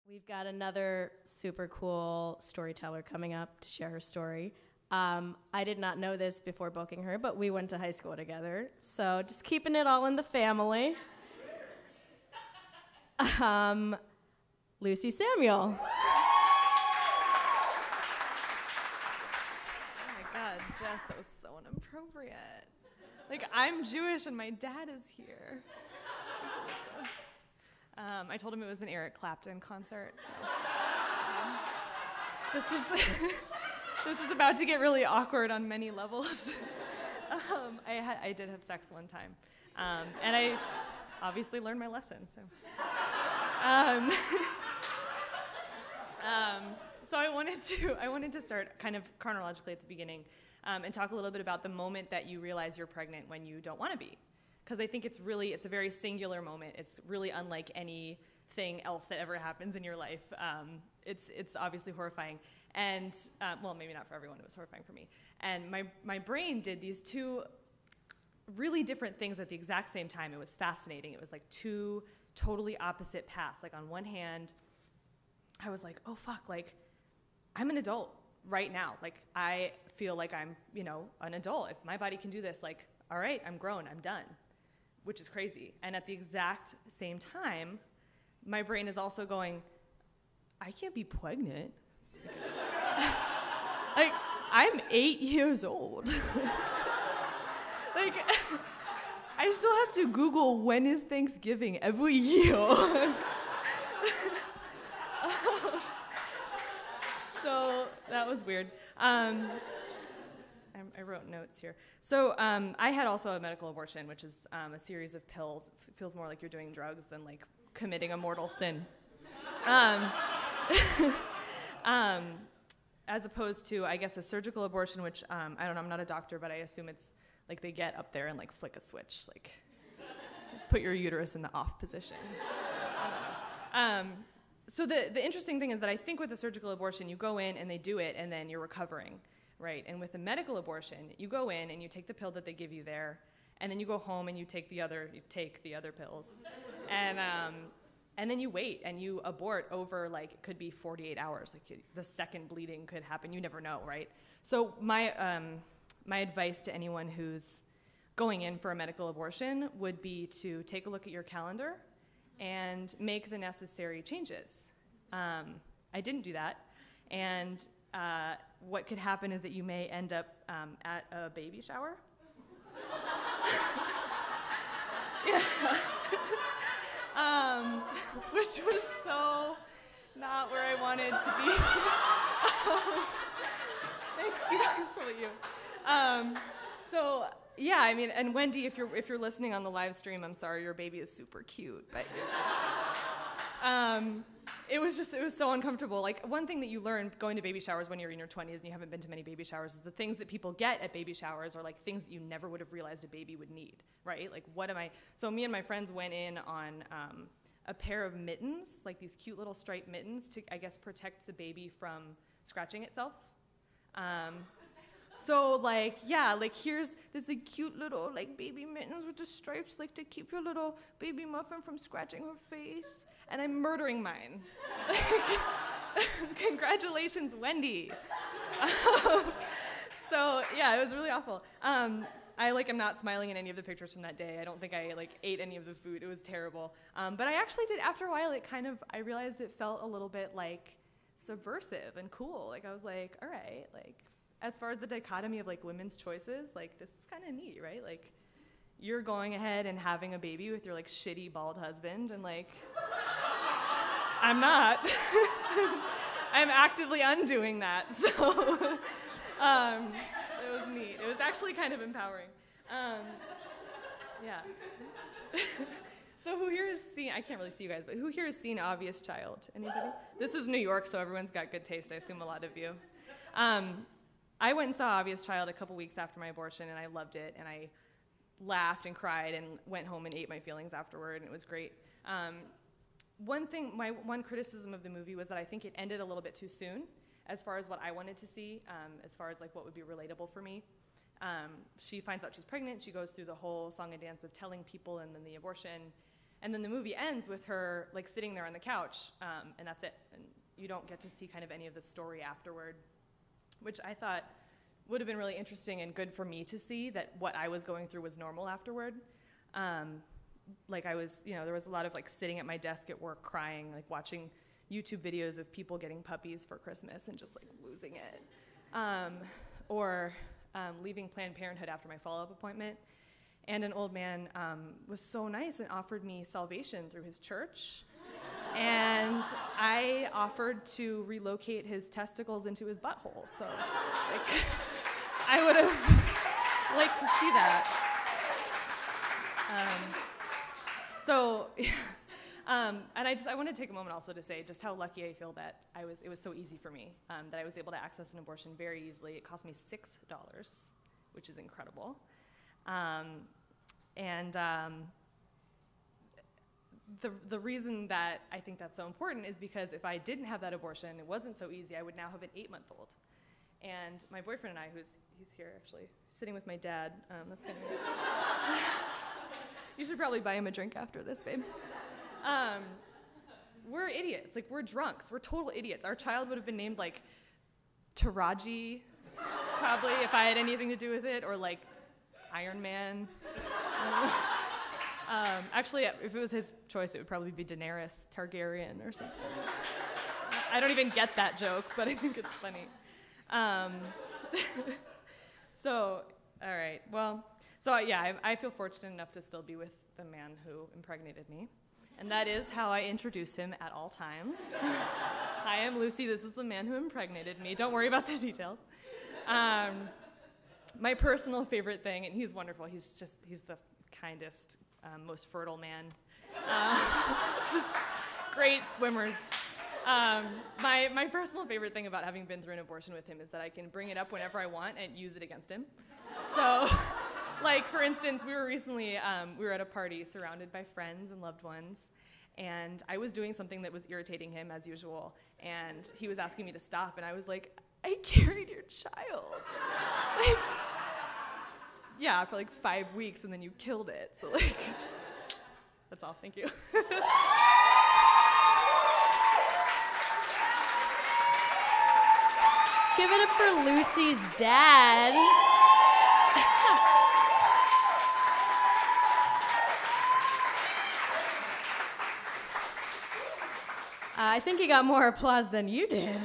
We've got another super cool storyteller coming up to share her story. I did not know this before booking her, but we went to high school together. So just keeping it all in the family. Lucy Samuel. Oh my God, Jess, that was so inappropriate. Like, I'm Jewish and my dad is here. I told him it was an Eric Clapton concert, so this is about to get really awkward on many levels. I did have sex one time, and I obviously learned my lesson. So I wanted to start kind of chronologically at the beginning, and talk a little bit about the moment that you realize you're pregnant when you don't want to be. Because I think it's a very singular moment. It's really unlike anything else that ever happens in your life. It's obviously horrifying. And, well, maybe not for everyone, it was horrifying for me. And my brain did these two really different things at the exact same time. It was fascinating. It was like two totally opposite paths. Like on one hand, I was like, oh fuck, like I'm an adult right now. Like I feel like I'm, an adult. If my body can do this, like, all right, I'm grown, I'm done. Which is crazy. And at the exact same time, my brain is also going, I can't be pregnant. Like, I'm 8 years old. Like, I still have to Google when is Thanksgiving every year. So that was weird. I wrote notes here. So I had also a medical abortion, which is a series of pills. It feels more like you're doing drugs than like committing a mortal sin. As opposed to, I guess, a surgical abortion, which, I don't know, I'm not a doctor, but I assume it's like they get up there and like flick a switch, like put your uterus in the off position. I don't know. So the interesting thing is that I think with a surgical abortion, you go in and they do it and then you're recovering. Right, and with a medical abortion, you go in and you take the pill that they give you there, and then you go home and you take the other pills, and then you wait and you abort over like it could be 48 hours. Like the second bleeding could happen. You never know, right? So my advice to anyone who's going in for a medical abortion would be to take a look at your calendar and make the necessary changes. I didn't do that, and what could happen is that you may end up at a baby shower. Yeah. Which was so not where I wanted to be. Thanks, you. It's really you. So yeah, I mean, and Wendy, if you're listening on the live stream, I'm sorry, your baby is super cute, but. It was so uncomfortable. Like, one thing that you learn going to baby showers when you're in your 20s and you haven't been to many baby showers is the things that people get at baby showers are like things that you never would have realized a baby would need, right? Like, so me and my friends went in on a pair of mittens, like these cute little striped mittens to, I guess, protect the baby from scratching itself. So like, yeah, like here's the cute little like baby mittens with the stripes, like to keep your little baby muffin from scratching her face. And I'm murdering mine. Congratulations, Wendy. So yeah, it was really awful. I am not smiling in any of the pictures from that day. I don't think I ate any of the food. It was terrible. But I actually did, after a while, I realized it felt a little bit like subversive and cool. Like I was like, all right, like as far as the dichotomy of like women's choices, like this is kind of neat, right? Like you're going ahead and having a baby with your like shitty bald husband and like, I'm not. I'm actively undoing that, so it was neat. It was actually kind of empowering. Yeah. So who here has seen, I can't really see you guys, but who here has seen Obvious Child? Anybody? This is New York, so everyone's got good taste, I assume a lot of you. I went and saw Obvious Child a couple weeks after my abortion, and I loved it, and I laughed and cried and went home and ate my feelings afterward, and it was great. My one criticism of the movie was that I think it ended a little bit too soon as far as what I wanted to see, as far as like what would be relatable for me. She finds out she's pregnant, she goes through the whole song and dance of telling people and then the abortion, And then the movie ends with her like sitting there on the couch, and that's it. And you don't get to see kind of any of the story afterward, which I thought would have been really interesting and good for me to see, that what I was going through was normal afterward. Like I was, there was a lot of like sitting at my desk at work crying, like watching YouTube videos of people getting puppies for Christmas and just like losing it. Or leaving Planned Parenthood after my follow-up appointment. And an old man was so nice and offered me salvation through his church. And I offered to relocate his testicles into his butthole. So like, I would have liked to see that. And I want to take a moment also to say just how lucky I feel that it was so easy for me, that I was able to access an abortion very easily. It cost me $6, which is incredible. The reason that I think that's so important is because if I didn't have that abortion, it wasn't so easy, I would now have an 8-month-old. And my boyfriend and I, he's here actually, sitting with my dad. That's gonna be You should probably buy him a drink after this, babe. We're idiots, like we're drunks, we're total idiots. Our child would have been named like Taraji, probably, if I had anything to do with it, or like Iron Man. Actually, if it was his choice, it would probably be Daenerys Targaryen or something. I don't even get that joke, but I think it's funny. All right, well, I feel fortunate enough to still be with the man who impregnated me, and that is how I introduce him at all times. Hi, I'm Lucy. This is the man who impregnated me. Don't worry about the details. My personal favorite thing, and he's wonderful. He's the kindest, most fertile man. Just great swimmers. My personal favorite thing about having been through an abortion with him is that I can bring it up whenever I want and use it against him. So, like, for instance, we were recently, we were at a party surrounded by friends and loved ones, and I was doing something that was irritating him, as usual, and he was asking me to stop, and I was like, I carried your child. Like, yeah, for like 5 weeks, and then you killed it. So, like, that's all. Thank you. Give it up for Lucy's dad. I think he got more applause than you did.